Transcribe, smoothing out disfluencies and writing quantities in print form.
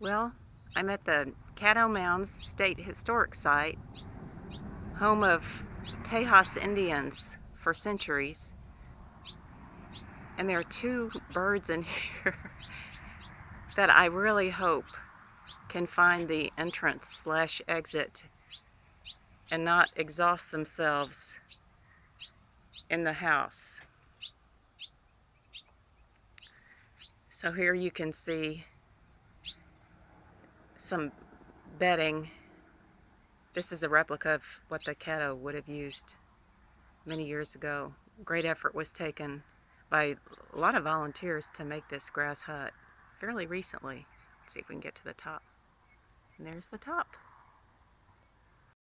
Well, I'm at the Caddo Mounds State Historic Site, home of Tejas Indians for centuries. And there are two birds in here that I really hope can find the entrance/exit and not exhaust themselves in the house. So here you can see some bedding. This is a replica of what the Caddo would have used many years ago. Great effort was taken by a lot of volunteers to make this grass hut fairly recently. Let's see if we can get to the top. And there's the top.